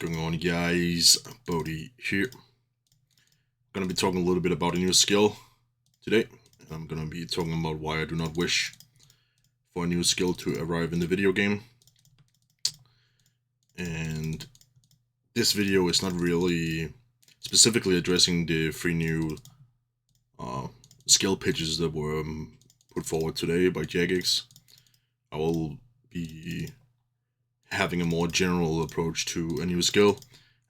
going on, guys? Bodhi here. I'm going to be talking a little bit about a new skill today. I'm going to be talking about why I do not wish for a new skill to arrive in the video game. And this video is not really specifically addressing the 3 new skill pitches that were put forward today by JageX. I will be having a more general approach to a new skill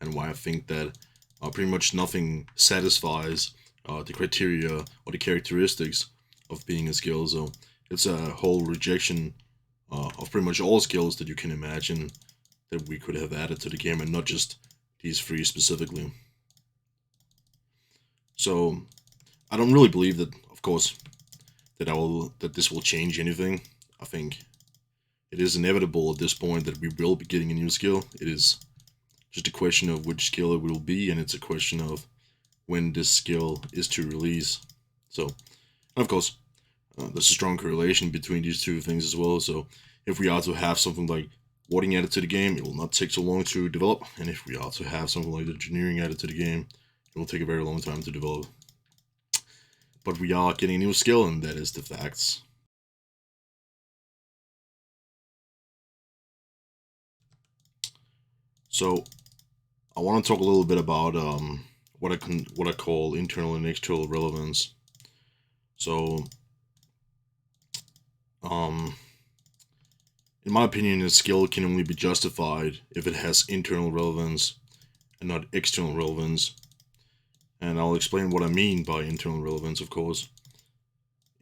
and why I think that pretty much nothing satisfies the criteria or the characteristics of being a skill. So it's a whole rejection of pretty much all skills that you can imagine that we could have added to the game, and not just these 3 specifically. So I don't really believe that, of course, that this will change anything. I think it is inevitable at this point that we will be getting a new skill. It is just a question of which skill it will be, and it's a question of when this skill is to release. So, and of course, there's a strong correlation between these 2 things as well. So if we are to have something like warding added to the game, it will not take so long to develop. And if we are to have something like engineering added to the game, it will take a very long time to develop. But we are getting a new skill, and that is the facts. So I want to talk a little bit about what I call internal and external relevance. So in my opinion, a skill can only be justified if it has internal relevance and not external relevance. And I'll explain what I mean by internal relevance, of course.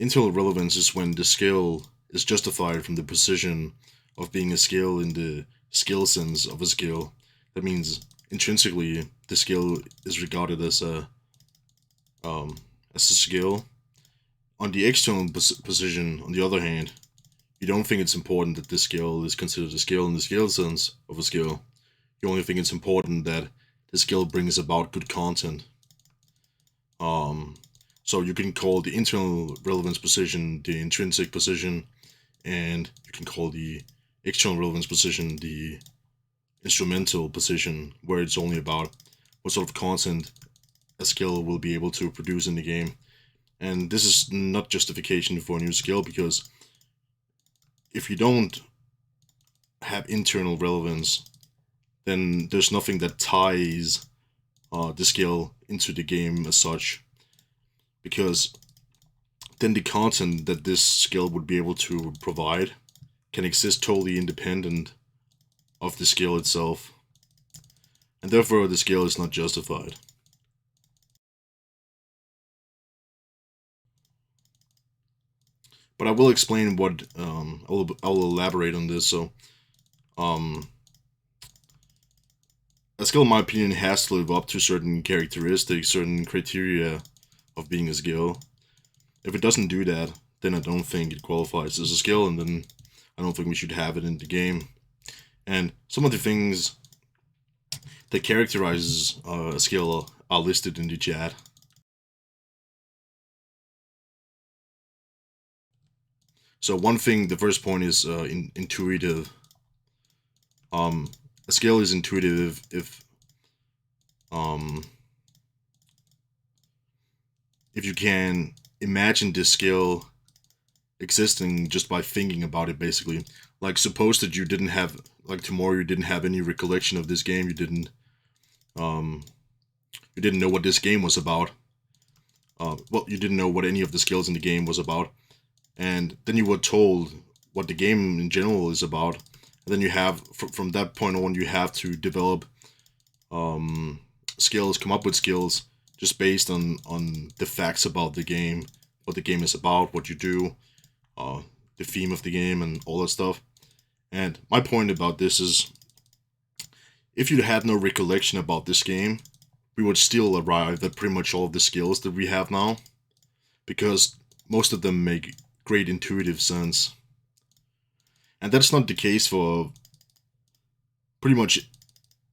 Internal relevance is when the skill is justified from the position of being a skill in the skill sense of a skill. That means intrinsically the skill is regarded as a skill. On the external position, on the other hand, you don't think it's important that this skill is considered a skill in the skill sense of a skill. You only think it's important that the skill brings about good content. So you can call the internal relevance position the intrinsic position, and you can call the external relevance position the instrumental position, where it's only about what sort of content a skill will be able to produce in the game. And this is not justification for a new skill, because if you don't have internal relevance, then there's nothing that ties the skill into the game as such, because then the content that this skill would be able to provide can exist totally independent of the skill itself, and therefore the skill is not justified. But I will explain what I will elaborate on this. So a skill, in my opinion, has to live up to certain characteristics, certain criteria of being a skill. If it doesn't do that, then I don't think it qualifies as a skill, and then I don't think we should have it in the game. And some of the things that characterizes a skill are listed in the chat. So one thing, the first point is intuitive. A skill is intuitive if you can imagine this skill existing just by thinking about it, basically. Like, suppose that you didn't have, like, tomorrow you didn't have any recollection of this game, you didn't know what this game was about. Well, you didn't know what any of the skills in the game was about, and then you were told what the game in general is about, and then you have, from that point on, you have to develop skills, come up with skills, just based on the facts about the game, what the game is about, what you do, the theme of the game, and all that stuff. And my point about this is, if you had no recollection about this game, we would still arrive at pretty much all of the skills that we have now, because most of them make great intuitive sense. And that's not the case for pretty much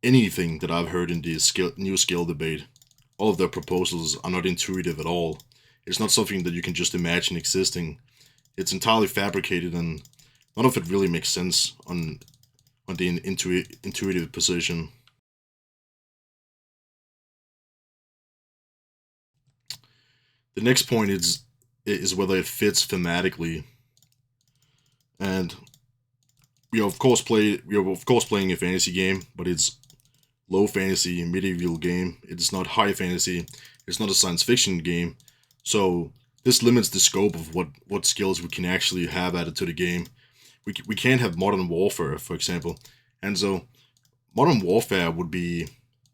anything that I've heard in the new skill debate. All of their proposals are not intuitive at all. It's not something that you can just imagine existing. It's entirely fabricated, and none of it really makes sense on the intuitive position. The next point is whether it fits thematically, and we are of course playing a fantasy game, but it's low fantasy medieval game. It's not high fantasy. It's not a science fiction game. So this limits the scope of what skills we can actually have added to the game. We can't have modern warfare, for example, and so modern warfare would be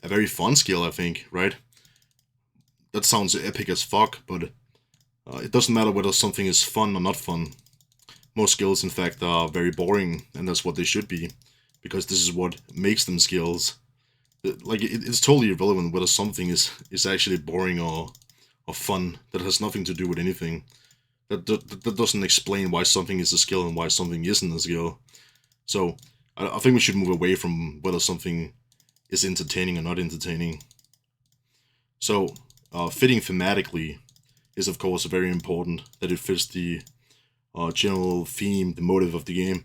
a very fun skill, I think, right? That sounds epic as fuck, but it doesn't matter whether something is fun or not fun. Most skills, in fact, are very boring, and that's what they should be, because this is what makes them skills. Like, it's totally irrelevant whether something is actually boring or fun. That has nothing to do with anything. That doesn't explain why something is a skill and why something isn't a skill. So, I think we should move away from whether something is entertaining or not entertaining. So, fitting thematically is, of course, very important, that it fits the general theme, the motive of the game.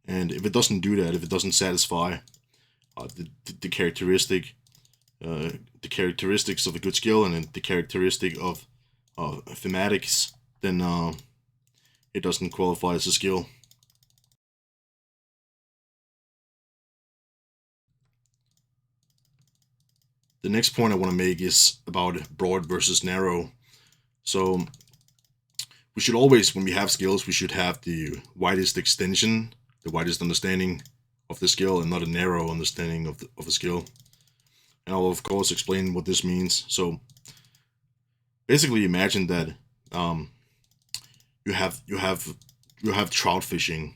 And if it doesn't do that, if it doesn't satisfy the characteristic, the characteristics of a good skill and the characteristic of thematics, then it doesn't qualify as a skill. The next point I want to make is about broad versus narrow. So we should always, when we have skills, we should have the widest extension, the widest understanding of the skill, and not a narrow understanding of a skill. And I'll of course explain what this means. So basically, imagine that um, you have trout fishing.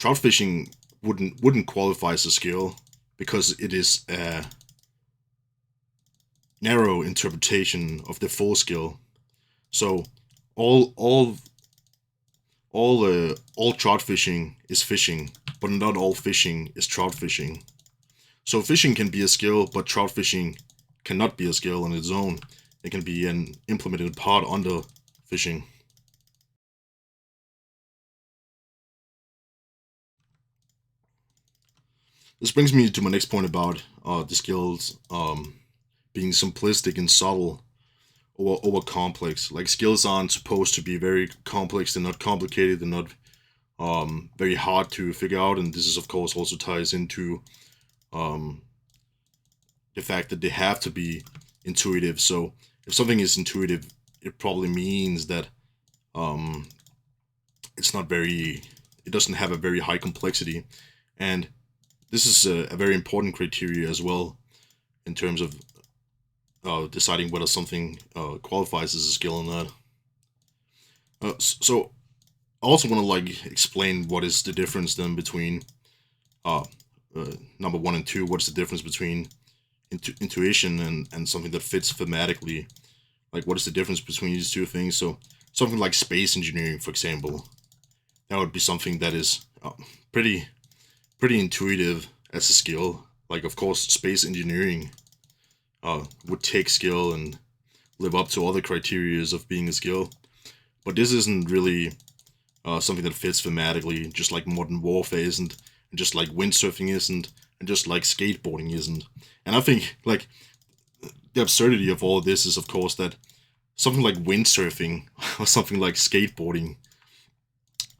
Trout fishing wouldn't qualify as a skill because it is a narrow interpretation of the full skill. So all all all trout fishing is fishing, but not all fishing is trout fishing. So fishing can be a skill, but trout fishing cannot be a skill on its own. It can be an implemented part under fishing. This brings me to my next point about the skills being simplistic and subtle over complex. Like, skills aren't supposed to be very complex. They're not complicated. They're not very hard to figure out. And this is, of course, also ties into um, the fact that they have to be intuitive. So if something is intuitive, it probably means that um, it's not very, it doesn't have a very high complexity. And this is a very important criteria as well in terms of deciding whether something qualifies as a skill or not. So I also want to like explain what is the difference then between uh, number one and two. What's the difference between intuition and something that fits thematically? Like, what is the difference between these two things? So something like space engineering, for example, that would be something that is pretty intuitive as a skill. Like, of course, space engineering would take skill and live up to other criterias of being a skill. But this isn't really something that fits thematically, just like modern warfare isn't, and just like windsurfing isn't, and just like skateboarding isn't. And I think, like, the absurdity of all of this is, of course, that something like windsurfing or something like skateboarding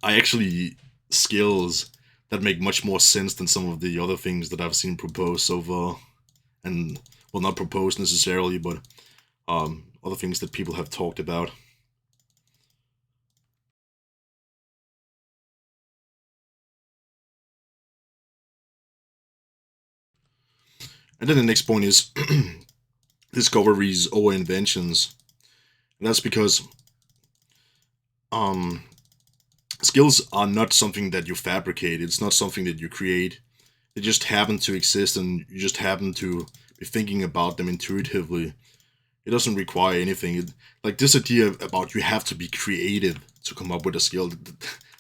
are actually skills that make much more sense than some of the other things that I've seen proposed so far. And, well, not proposed necessarily, but other things that people have talked about. And then the next point is discoveries over inventions. And that's because um, skills are not something that you fabricate. It's not something that you create. They just happen to exist, and you just happen to be thinking about them intuitively. It doesn't require anything. Like, this idea about you have to be creative to come up with a skill.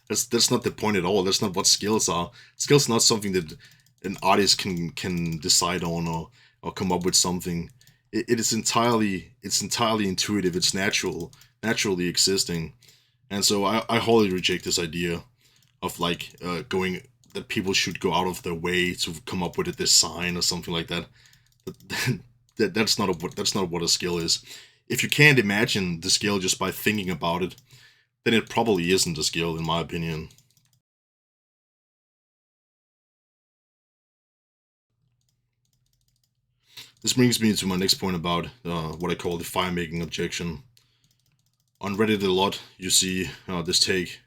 That's not the point at all. That's not what skills are. Skills are not something that an artist can decide on or come up with something. It is entirely intuitive. It's naturally existing. And so I wholly reject this idea of like going that people should go out of their way to come up with a design or something like that. That's not what a skill is. if you can't imagine the skill just by thinking about it, then it probably isn't a skill, in my opinion. This brings me to my next point about what I call the firemaking objection. On Reddit a lot, you see this take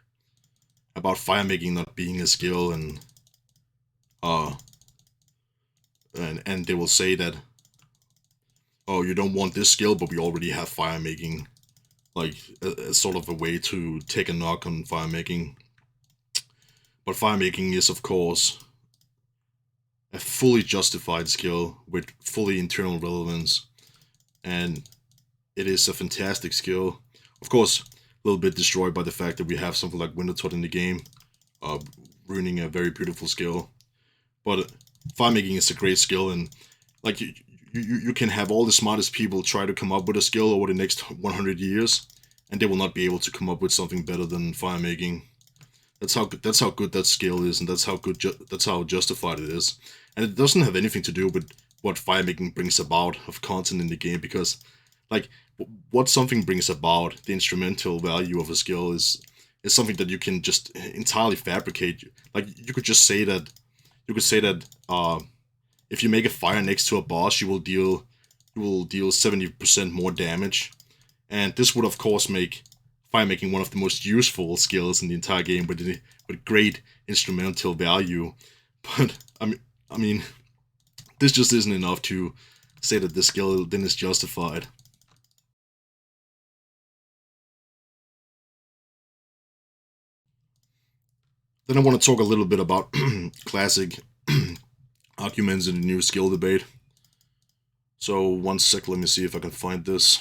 about firemaking not being a skill, uh, and they will say that, oh, you don't want this skill, but we already have firemaking, like a sort of a way to take a knock on firemaking. But firemaking is, of course, a fully justified skill with fully internal relevance, and it is a fantastic skill. Of course, a little bit destroyed by the fact that we have something like Wintertot in the game, ruining a very beautiful skill. But firemaking is a great skill, and like you can have all the smartest people try to come up with a skill over the next 100 years, and they will not be able to come up with something better than firemaking. That's how good that skill is, and that's how justified it is. And it doesn't have anything to do with what firemaking brings about of content in the game, because like what something brings about, the instrumental value of a skill is something that you can just entirely fabricate. Like you could just say that if you make a fire next to a boss, you will deal 70% more damage, and this would of course make firemaking one of the most useful skills in the entire game with great instrumental value. But I mean, this just isn't enough to say that the skill then is justified. Then I want to talk a little bit about classic arguments in the new skill debate. So one sec, let me see if I can find this.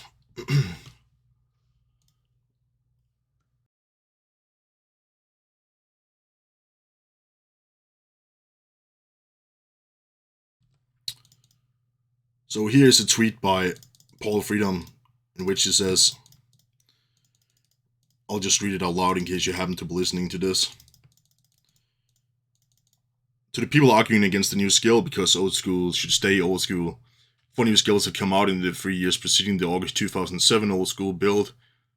So here's a tweet by Paul Freedom in which he says, I'll just read it out loud in case you happen to be listening to this. To the people arguing against the new skill because old school should stay old school, 4 new skills have come out in the 3 years preceding the August 2007 old school build: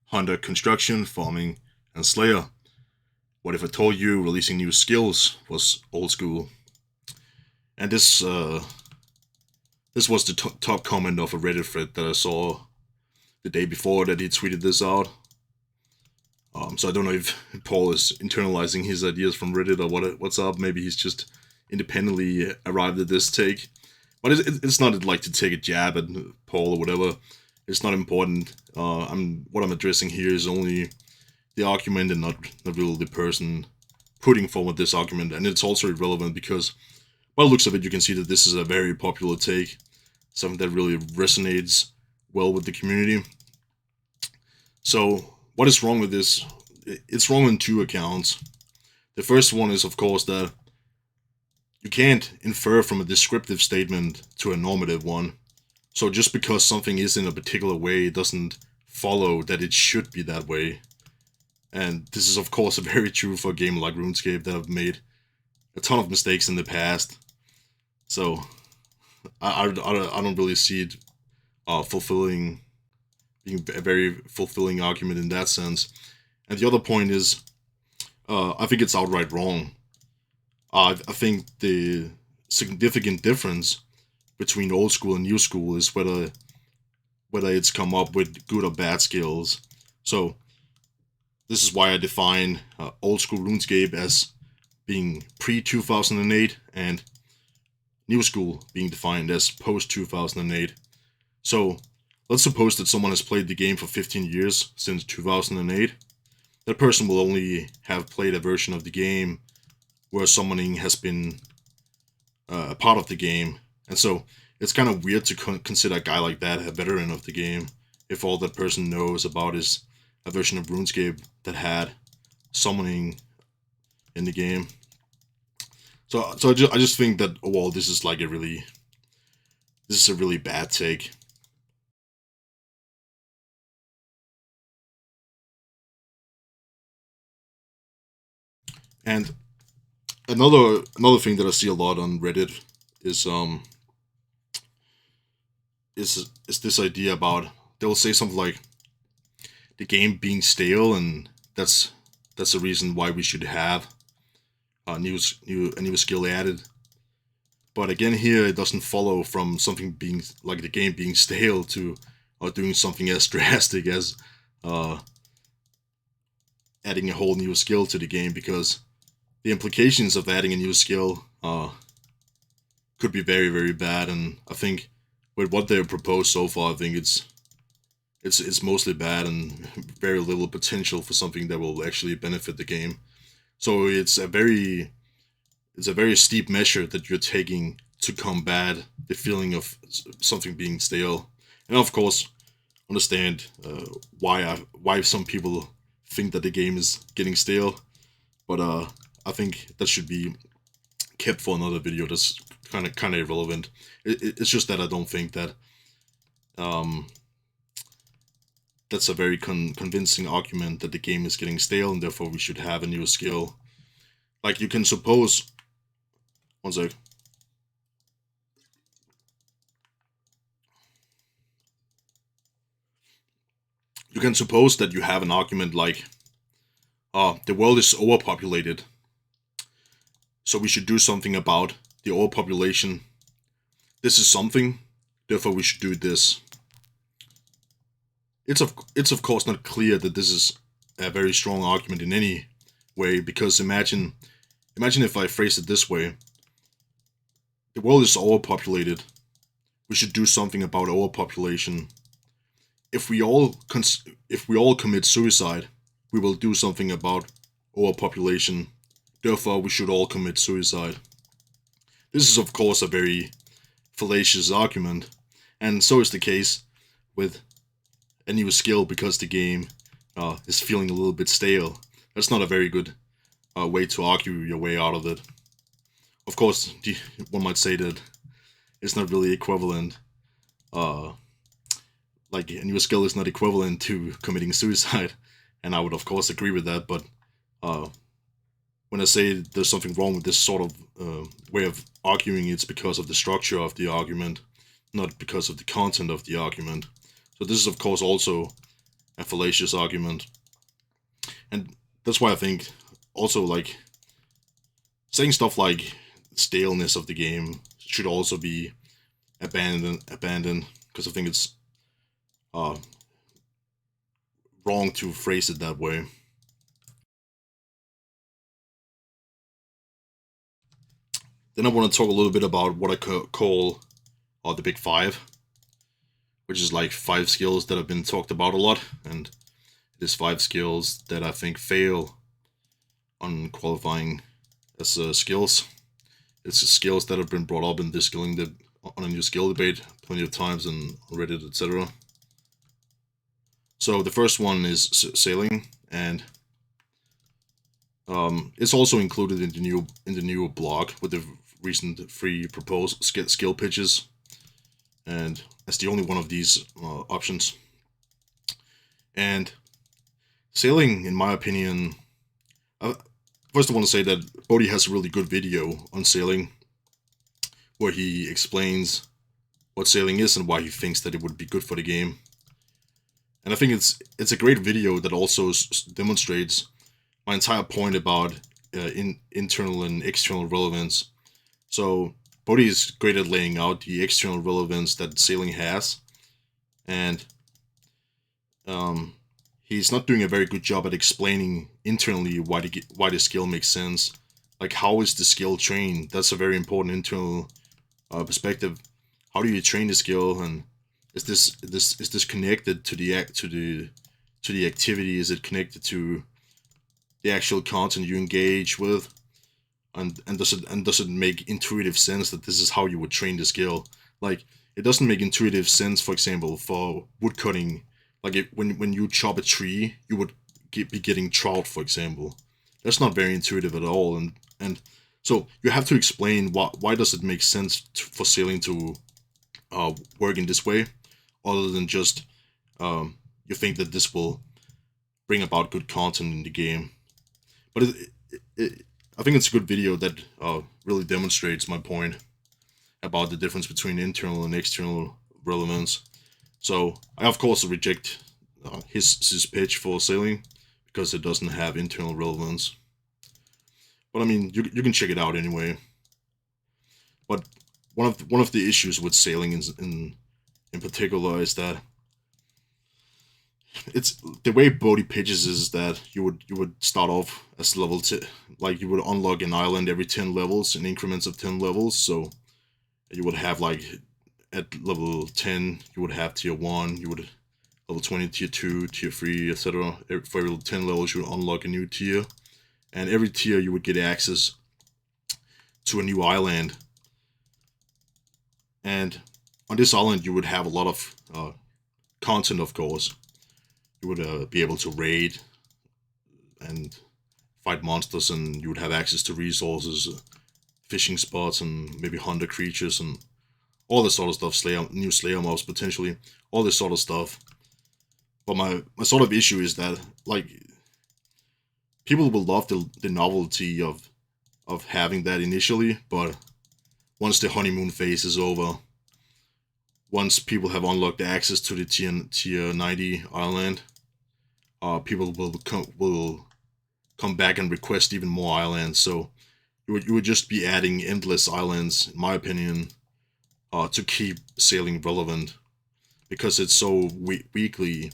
Hunter, Construction, Farming, and Slayer. What if I told you releasing new skills was old school? And this was the top comment of a Reddit thread that I saw the day before that he tweeted this out. So I don't know if Paul is internalizing his ideas from Reddit or what's up. Maybe he's just independently arrived at this take. But it's not like to take a jab at Paul or whatever. It's not important. What I'm addressing here is only the argument and not really the person putting forward this argument. And it's also irrelevant because by the looks of it, you can see that this is a very popular take, something that really resonates well with the community. So what is wrong with this? It's wrong on 2 accounts. The first one is, of course, that you can't infer from a descriptive statement to a normative one. So just because something is in a particular way doesn't follow that it should be that way. And this is, of course, very true for a game like RuneScape that have made a ton of mistakes in the past. So I don't really see it being a very fulfilling argument in that sense. And the other point is, I think it's outright wrong. I think the significant difference between old school and new school is whether it's come up with good or bad skills. So this is why I define old school RuneScape as being pre-2008 and new school being defined as post-2008. So let's suppose that someone has played the game for 15 years, since 2008. That person will only have played a version of the game where summoning has been a part of the game. And so it's kind of weird to consider a guy like that a veteran of the game if all that person knows about is a version of RuneScape that had summoning in the game. So I just think that, oh, well, this is a really bad take. And another thing that I see a lot on Reddit is this idea about they'll say something like the game being stale, and that's the reason why we should have a new skill added. But again, here it doesn't follow from something being like the game being stale to doing something as drastic as adding a whole new skill to the game, because the implications of adding a new skill could be very, very bad. And I think with what they've proposed so far, I think it's mostly bad and very little potential for something that will actually benefit the game. So it's a very steep measure that you're taking to combat the feeling of something being stale. And of course, understand why some people think that the game is getting stale, but I think that should be kept for another video. That's kind of irrelevant. It's just that I don't think that that's a very convincing argument that the game is getting stale and therefore we should have a new skill. Like, you can suppose, one sec. You can suppose that you have an argument like, the world is overpopulated, so we should do something about the overpopulation. This is something, therefore we should do this. It's of course not clear that this is a very strong argument in any way, because imagine if I phrase it this way: the world is overpopulated, we should do something about overpopulation. If we all commit suicide, we will do something about overpopulation. Therefore, we should all commit suicide. This is of course a very fallacious argument, and so is the case with a new skill because the game is feeling a little bit stale. That's not a very good way to argue your way out of it. Of course, one might say that it's not really equivalent. Like, a new skill is not equivalent to committing suicide, and I would of course agree with that. But when I say there's something wrong with this sort of way of arguing, it's because of the structure of the argument, not because of the content of the argument. So this is of course also a fallacious argument, and that's why I think also, like, saying stuff like staleness of the game should also be abandoned, because I think it's wrong to phrase it that way. Then I want to talk a little bit about what I call the Big Five, which is like 5 skills that have been talked about a lot, and it is 5 skills that I think fail on qualifying as skills. It's skills that have been brought up in this on a new skill debate plenty of times on Reddit, etc. So the first one is sailing, and it's also included in the new blog with the recent free proposed skill pitches, and that's the only one of these options. And sailing, in my opinion, first I want to say that Bodhi has a really good video on sailing, where he explains what sailing is and why he thinks that it would be good for the game. And I think it's a great video that also demonstrates my entire point about internal and external relevance. So Bodhi is great at laying out the external relevance that sailing has, and he's not doing a very good job at explaining internally why the skill makes sense. Like, how is the skill trained? That's a very important internal perspective. How do you train the skill, and is this connected to the activity? Is it connected to the actual content you engage with? And does it make intuitive sense that this is how you would train the skill? Like, it doesn't make intuitive sense, for example, for woodcutting. Like, when you chop a tree, you would be getting trout, for example. That's not very intuitive at all, and so you have to explain why does it make sense for sailing to work in this way, other than just you think that this will bring about good content in the game. But I think it's a good video that really demonstrates my point about the difference between internal and external relevance. So I of course reject his pitch for sailing because it doesn't have internal relevance. But I mean, you can check it out anyway. But one of the issues with sailing in particular is that it's the way Bodhi pitches is that you would start off as level like you would unlock an island every 10 levels in increments of 10 levels. So you would have like at level 10 you would have tier 1, you would level 20 tier 2, tier 3, etc. For every 10 levels you would unlock a new tier, and every tier you would get access to a new island. And on this island you would have a lot of content, of course. You would be able to raid and fight monsters, and you would have access to resources, fishing spots, and maybe hunter creatures, and all this sort of stuff. New Slayer mobs potentially, all this sort of stuff. But my sort of issue is that like people will love the novelty of having that initially, but once the honeymoon phase is over, once people have unlocked access to the tier 90 island, people will come back and request even more islands. So you would just be adding endless islands, in my opinion, to keep sailing relevant, because it's so weakly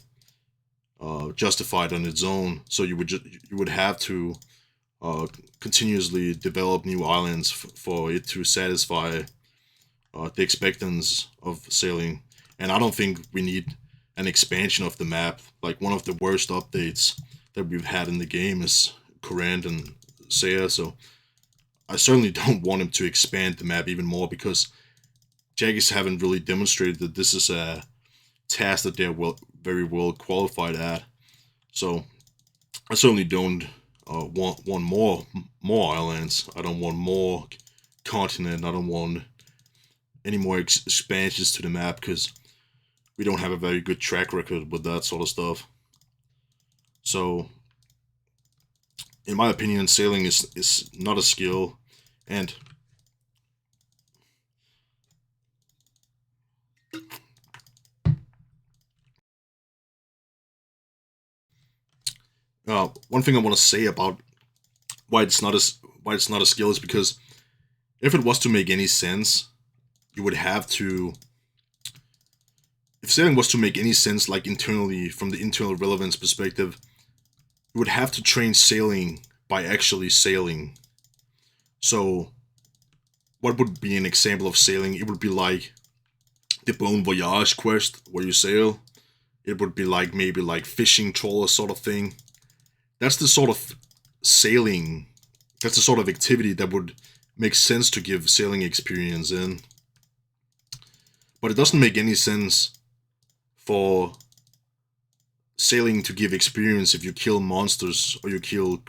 justified on its own. So you would have to continuously develop new islands for it to satisfy the expectance of sailing. And I don't think we need an expansion of the map. Like one of the worst updates that we've had in the game is Courant and Saya, so I certainly don't want him to expand the map even more, because JageX haven't really demonstrated that this is a task that they're very well qualified at. So I certainly don't want more islands. I don't want more continent. I don't want any more expansions to the map, because we don't have a very good track record with that sort of stuff. So, in my opinion, sailing is not a skill, and one thing I want to say about why it's not a skill is because if it was to make any sense, you would have to. If sailing was to make any sense, like internally from the internal relevance perspective, you would have to train sailing by actually sailing. So, what would be an example of sailing? It would be like the Bon Voyage quest where you sail. It would be like maybe like fishing trawler sort of thing. That's the sort of sailing. That's the sort of activity that would make sense to give sailing experience in. But it doesn't make any sense for sailing to give experience if you kill monsters, or you kill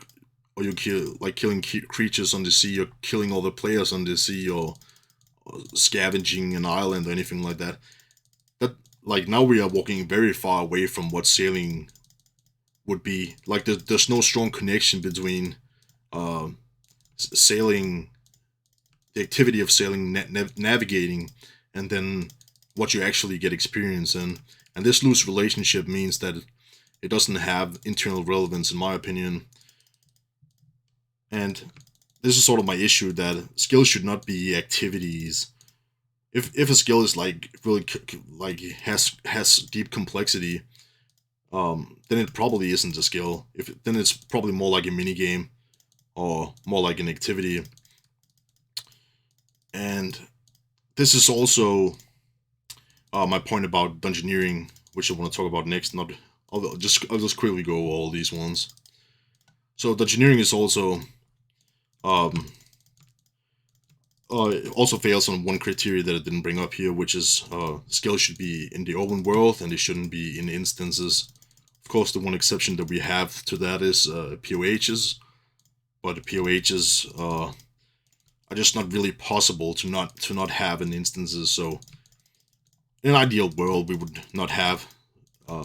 like killing creatures on the sea, or killing all the players on the sea, or scavenging an island or anything like that. That, like, now we are walking very far away from what sailing would be. Like there's no strong connection between sailing, the activity of sailing, navigating, and then what you actually get experience in. And this loose relationship means that it doesn't have internal relevance, in my opinion. And this is sort of my issue, that skills should not be activities. If a skill is like really like has deep complexity, then it probably isn't a skill. Then it's probably more like a mini game, or more like an activity. And this is also my point about dungeoneering, which I want to talk about next. Not, I'll just quickly go over all these ones. So dungeoneering is also also fails on one criteria that I didn't bring up here, which is skills should be in the open world and they shouldn't be in instances. Of course, the one exception that we have to that is POHs, but POHs are just not really possible to not have in instances. So, in an ideal world, we would not have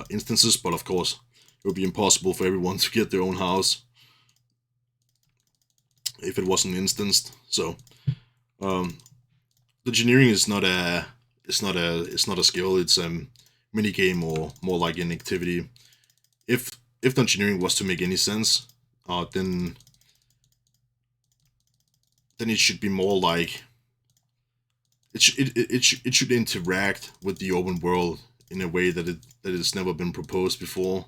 instances, but of course, it would be impossible for everyone to get their own house if it wasn't instanced. So, engineering is not a skill. It's mini game or more like an activity. If engineering was to make any sense, then it should be more like it should interact with the open world in a way that it's never been proposed before.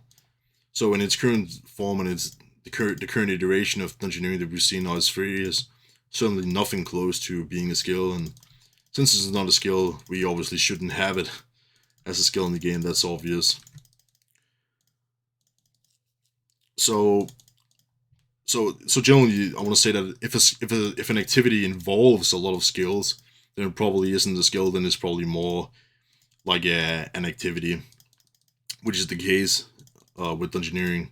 So in its current form and its the current iteration of engineering that we've seen now is free is certainly nothing close to being a skill, and since it's not a skill, we obviously shouldn't have it as a skill in the game. That's obvious. So generally, I want to say that if an activity involves a lot of skills, then it probably isn't a skill. Then it's probably more like an activity, which is the case with engineering.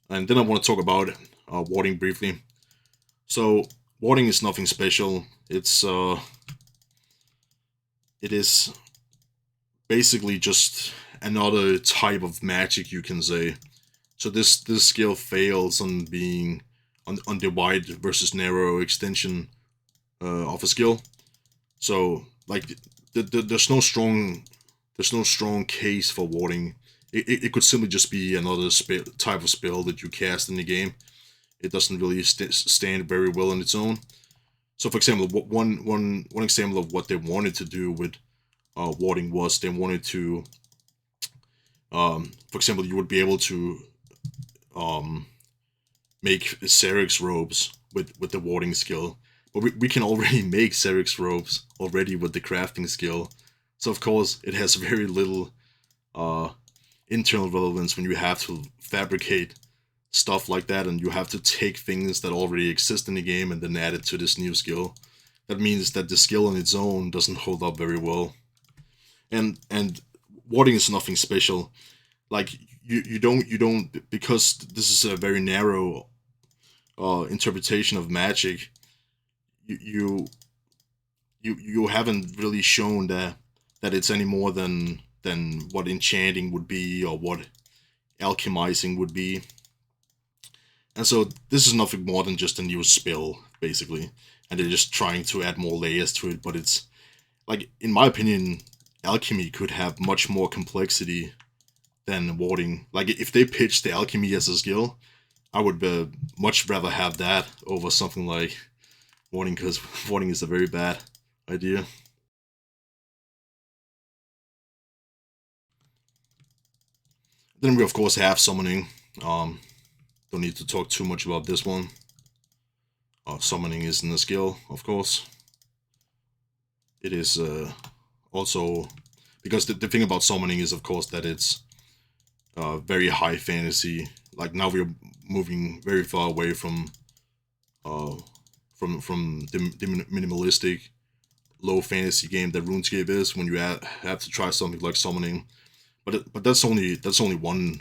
And then I want to talk about warding briefly. So warding is nothing special. It is basically just another type of magic, you can say. So this skill fails on being on the wide versus narrow extension of a skill. So like there's no strong case for warding. It could simply just be another type of spell that you cast in the game. It doesn't really stand very well on its own. So for example, one example of what they wanted to do with warding was they wanted to, for example, you would be able to make Serix robes with the warding skill. But we can already make Serix robes already with the crafting skill. So of course it has very little internal relevance when you have to fabricate stuff like that, and you have to take things that already exist in the game and then add it to this new skill. That means that the skill on its own doesn't hold up very well. And warding is nothing special. Like you don't because this is a very narrow interpretation of magic. You you haven't really shown that it's any more than what enchanting would be or what alchemizing would be. And so this is nothing more than just a new spell, basically. And they're just trying to add more layers to it, but it's like, in my opinion, alchemy could have much more complexity than warding. Like, if they pitched the alchemy as a skill, I would much rather have that over something like warding, because warding is a very bad idea. Then we of course have summoning. Don't need to talk too much about this one. Summoning isn't a skill, of course. It is also because the thing about summoning is, of course, that it's very high fantasy. Like, now we're moving very far away from the minimalistic low fantasy game that RuneScape is, when you have to try something like summoning. But that's only one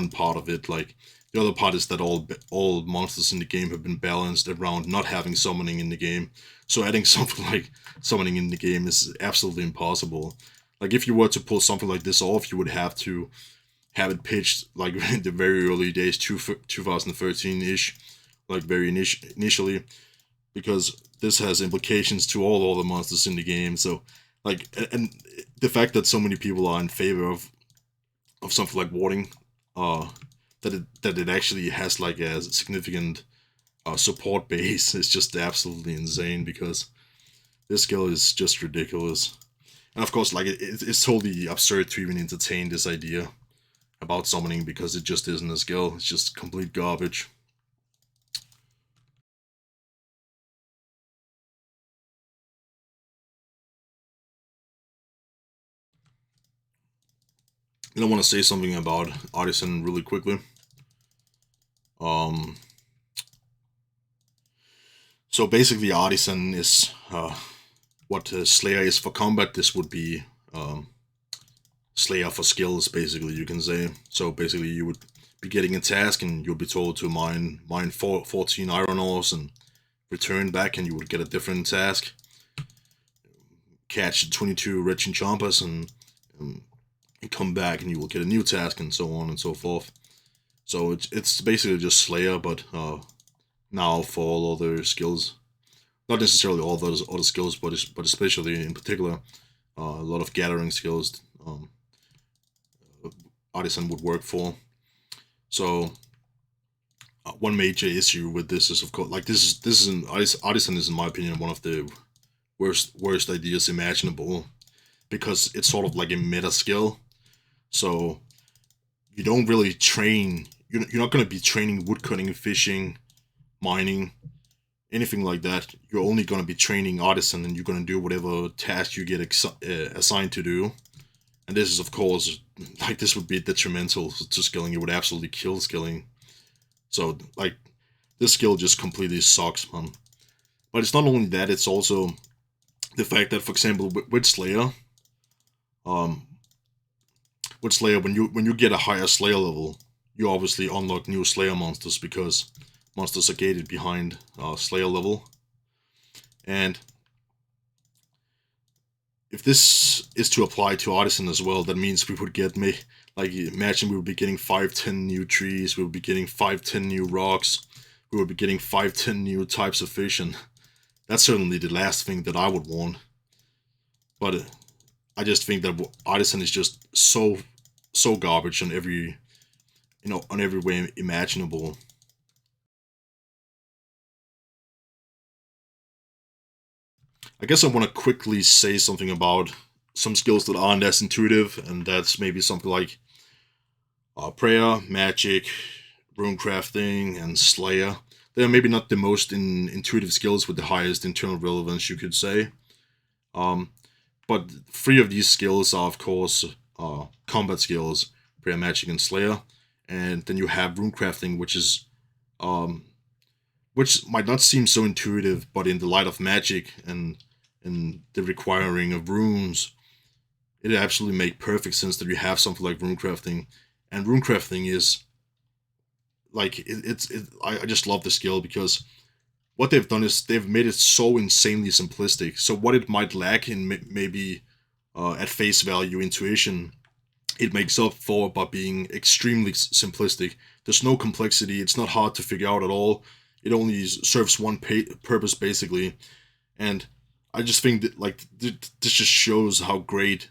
part of it. Like, the other part is that all monsters in the game have been balanced around not having summoning in the game. So adding something like summoning in the game is absolutely impossible. Like, if you were to pull something like this off, you would have to have it pitched like in the very early days, 2013-ish, like very initially, because this has implications to all the monsters in the game. So, like, and the fact that so many people are in favor of something like warding, that it actually has like a significant support base is just absolutely insane, because this skill is just ridiculous. And of course, like, it's totally absurd to even entertain this idea about summoning, because it just isn't a skill. It's just complete garbage. And I want to say something about artisan really quickly. Um, so basically, artisan is what Slayer is for combat. This would be Slayer for skills, basically, you can say. So basically, you would be getting a task, and you'll be told to mine 14 iron ores and return back, and you would get a different task. Catch 22 wretched chompers and come back, and you will get a new task, and so on and so forth. So it's basically just Slayer, but now for all other skills. Not necessarily all those other skills, but especially in particular a lot of gathering skills artisan would work for. So one major issue with this is, of course, like this is an artisan is, in my opinion, one of the worst ideas imaginable, because it's sort of like a meta skill. So you don't really train. You're not going to be training woodcutting, fishing, mining, anything like that. You're only going to be training artisan, and you're going to do whatever task you get assigned to do. And this is, of course, like, this would be detrimental to skilling. It would absolutely kill skilling. So, like, this skill just completely sucks, man. But it's not only that, it's also the fact that, for example, with Slayer, um, when you get a higher Slayer level, you obviously unlock new Slayer monsters, because monsters are gated behind Slayer level. And if this is to apply to Artisan as well, that means we would get, like, imagine we would be getting 5-10 new trees, we would be getting 5-10 new rocks, we would be getting 5-10 new types of fish, and that's certainly the last thing that I would want. But I just think that Artisan is just so garbage on every, on every way imaginable. I guess I want to quickly say something about some skills that aren't as intuitive, and that's maybe something like prayer, magic, rune crafting, and slayer. They're maybe not the most intuitive skills with the highest internal relevance, you could say. Um, but 3 of these skills are, of course, combat skills, prayer, magic, and slayer. And then you have rune crafting, um, which might not seem so intuitive, but in the light of magic and the requiring of runes, it absolutely makes perfect sense that you have something like rune crafting. And rune crafting is like, I just love the skill, because what they've done is they've made it so insanely simplistic. So what it might lack in maybe at face value intuition, it makes up for by being extremely simplistic. There's no complexity. It's not hard to figure out at all. It only serves one purpose, basically. And I just think that, like, this just shows how great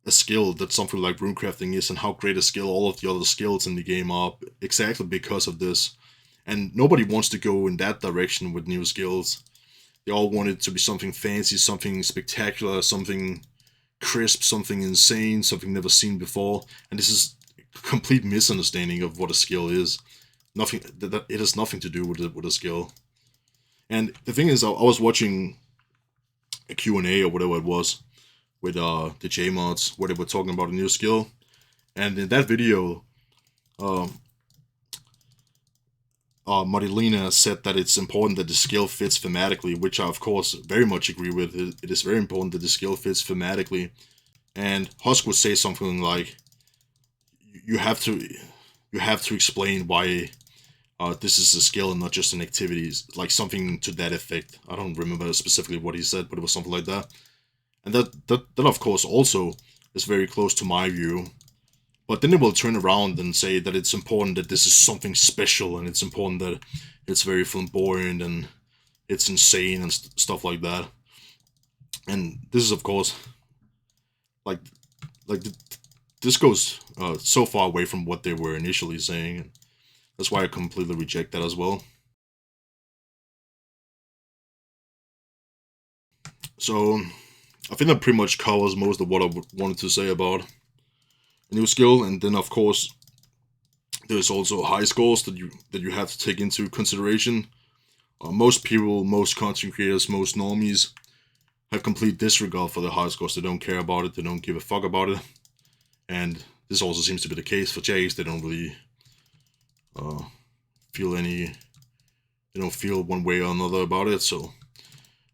a skill that something like runecrafting is, and how great a skill all of the other skills in the game are, exactly because of this. And nobody wants to go in that direction with new skills. They all want it to be something fancy, something spectacular, something crisp, something insane, something never seen before. And this is a complete misunderstanding of what a skill is. Nothing that it has nothing to do with a skill. And the thing is, I was watching a Q&A or whatever it was with the J mods, where they were talking about a new skill. And in that video, Marilena said that it's important that the skill fits thematically, which I, of course, very much agree with. It is very important that the skill fits thematically. And Husk would say something like, you have to explain why this is a skill and not just an activity, like something to that effect. I don't remember specifically what he said, but it was something like that. And that of course also is very close to my view. But then they will turn around and say that it's important that this is something special, and it's important that it's very flamboyant and it's insane and stuff like that. And this is, of course, like this goes so far away from what they were initially saying. And that's why I completely reject that as well. So I think that pretty much covers most of what I wanted to say about a new skill. And then, of course, there's also high scores that you have to take into consideration. Most people, most content creators, most normies have complete disregard for the high scores. They don't care about it. They don't give a fuck about it. And this also seems to be the case for JageX. They don't really feel any. They don't feel one way or another about it. So,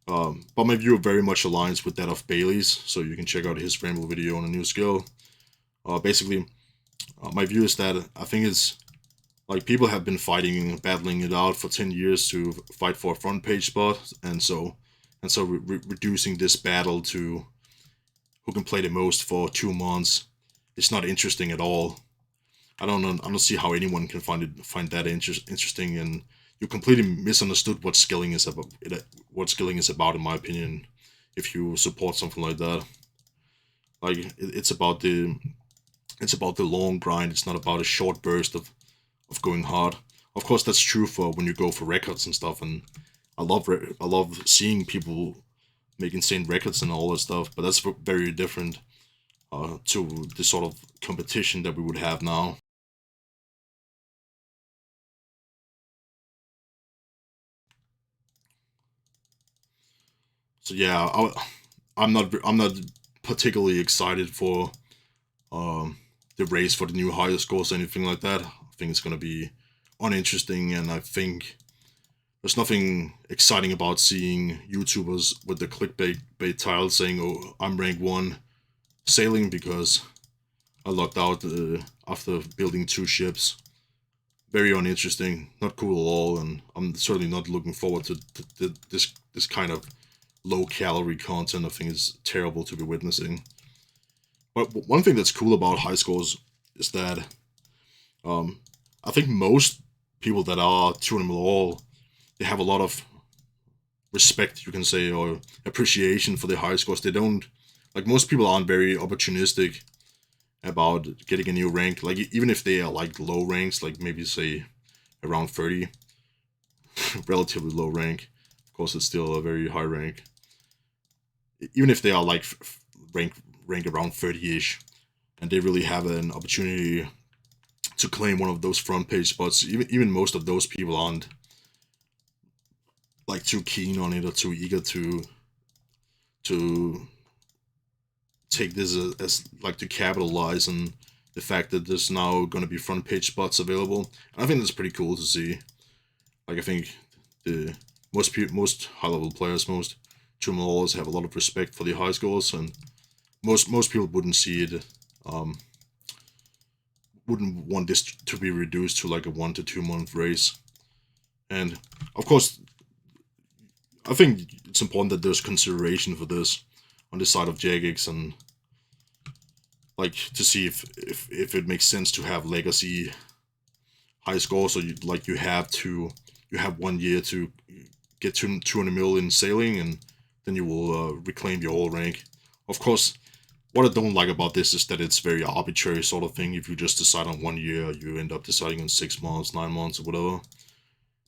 but my view very much aligns with that of Bailey's. So you can check out his Ramble video on a new skill. Basically, my view is that I think it's like people have been battling it out for 10 years to fight for a front page spot, and so reducing this battle to who can play the most for 2 months, it's not interesting at all. I don't see how anyone can find that interesting, and you completely misunderstood what skilling is about. What skilling is about, in my opinion, if you support something like that. Like it's about the long grind. It's not about a short burst of going hard. Of course, that's true for when you go for records and stuff. And I love seeing people make insane records and all that stuff. But that's very different to the sort of competition that we would have now. So yeah, I'm not particularly excited for um, the race for the new higher scores or anything like that. I think it's gonna be uninteresting, and I think there's nothing exciting about seeing YouTubers with the clickbait title saying, "Oh, I'm rank one sailing because I locked out after building 2 ships." Very uninteresting, not cool at all, and I'm certainly not looking forward to this kind of low calorie content. I think is terrible to be witnessing. But one thing that's cool about high scores is that um, I think most people that are tuning all they have a lot of respect, you can say, or appreciation for the high scores. They don't like most people aren't very opportunistic about getting a new rank. Like even if they are like low ranks, like maybe say around 30, relatively low rank. Of course, it's still a very high rank. Even if they are like rank rank around 30ish, and they really have an opportunity to claim one of those front page spots. Even most of those people aren't like too keen on it or too eager to take this as like to capitalize on the fact that there's now going to be front page spots available. And I think that's pretty cool to see. Like I think the most high level players, most Chumalors have a lot of respect for the high scores, and most people wouldn't see it. Wouldn't want this to be reduced to like a 1 to 2 month race. And of course, I think it's important that there's consideration for this on the side of JageX, and like to see if it makes sense to have legacy high scores, so you have 1 year to get to 200 mil in sailing, and then you will reclaim your all rank. Of course, what I don't like about this is that it's very arbitrary sort of thing. If you just decide on 1 year, you end up deciding on 6 months, 9 months, or whatever.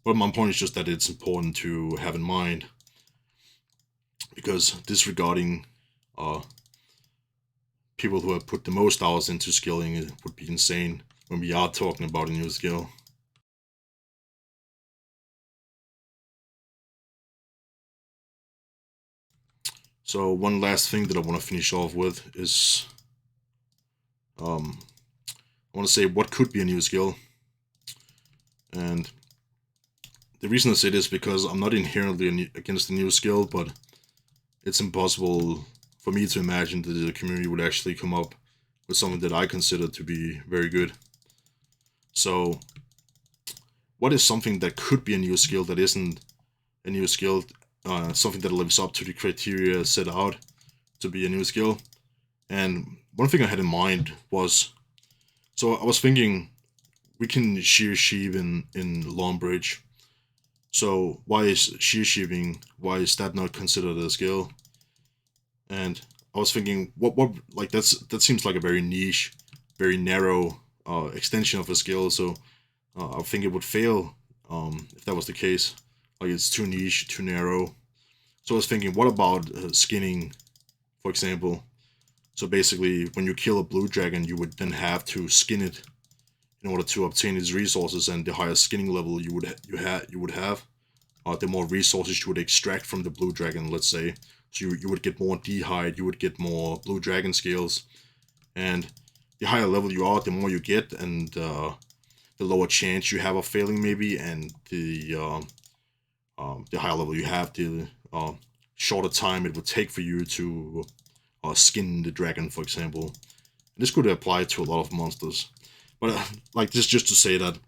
But my point is just that it's important to have in mind, because disregarding uh, people who have put the most hours into skilling it would be insane when we are talking about a new skill. So one last thing that I want to finish off with is um, I want to say what could be a new skill, and the reason I say this is because I'm not inherently against the new skill, but it's impossible for me to imagine that the community would actually come up with something that I consider to be very good. So, what is something that could be a new skill that isn't a new skill? Something that lives up to the criteria set out to be a new skill. And one thing I had in mind was, so I was thinking we can shear sheave in Longbridge. So why is shear sheaving? Why is that not considered a skill? And I was thinking, what like that seems like a very niche, very narrow extension of a skill. So I think it would fail if that was the case. Like it's too niche, too narrow. So I was thinking, what about skinning, for example? So basically, when you kill a blue dragon, you would then have to skin it in order to obtain its resources, and the higher skinning level you would have, the more resources you would extract from the blue dragon. Let's say, so you would get more d'hide, you would get more blue dragon scales, and the higher level you are, the more you get, and the lower chance you have of failing, maybe, and the higher level you have, the shorter time it would take for you to skin the dragon, for example. This could apply to a lot of monsters, but like this, just to say that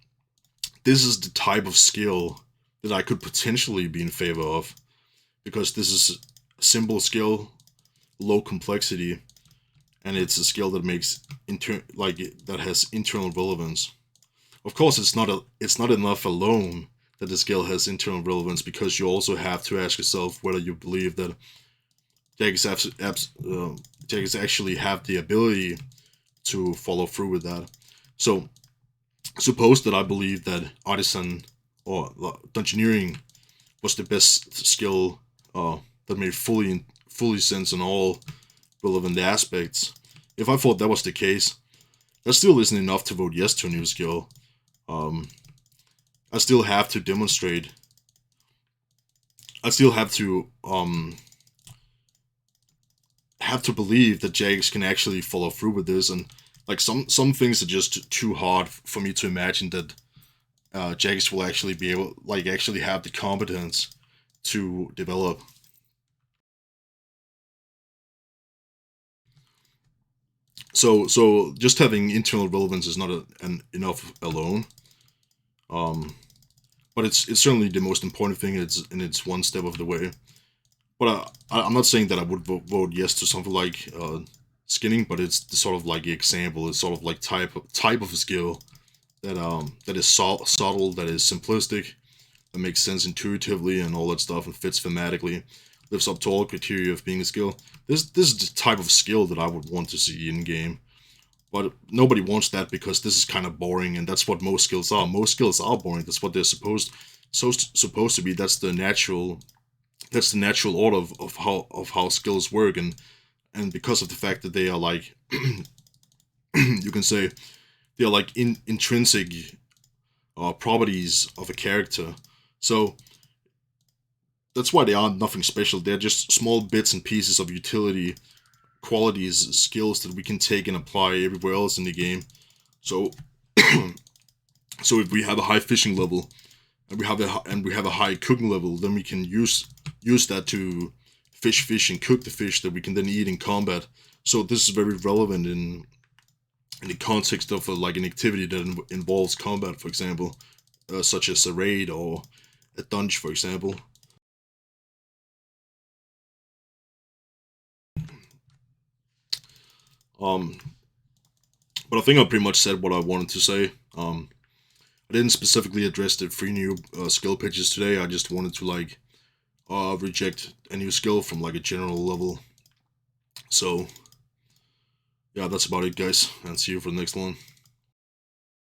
this is the type of skill that I could potentially be in favor of, because this is a simple skill, low complexity, and it's a skill that makes that has internal relevance. Of course, it's not enough alone that the skill has internal relevance, because you also have to ask yourself whether you believe that Jagex actually have the ability to follow through with that. So suppose that I believe that artisan or dungeoneering was the best skill that made fully sense in all relevant aspects. If I thought that was the case, that still isn't enough to vote yes to a new skill. Um, I still have to demonstrate. I still have to believe that Jagex can actually follow through with this, and like some things are just too hard for me to imagine that Jagex will actually be able, like, actually have the competence to develop. So just having internal relevance is not enough alone. Um, but it's certainly the most important thing. It's one step of the way. But I'm not saying that I would vote yes to something like skinning, but it's the sort of like example. It's sort of like type of skill that is subtle, that is simplistic, that makes sense intuitively and all that stuff, and fits thematically, lives up to all criteria of being a skill. This is the type of skill that I would want to see in game. But nobody wants that because this is kind of boring, and that's what most skills are. Most skills are boring. That's what they're supposed to be. That's the natural order of how skills work, and because of the fact that they are like you can say they are like intrinsic properties of a character. So that's why they are nothing special. They're just small bits and pieces of utility, qualities, skills that we can take and apply everywhere else in the game. So, so if we have a high fishing level and we have a high cooking level, then we can use that to fish and cook the fish that we can then eat in combat. So this is very relevant in the context of like an activity that involves combat, for example, such as a raid or a dungeon, for example. Um, but I think I pretty much said what I wanted to say. I didn't specifically address the three new skill pitches today. I just wanted to like reject a new skill from like a general level. So yeah, that's about it, guys, and see you for the next one.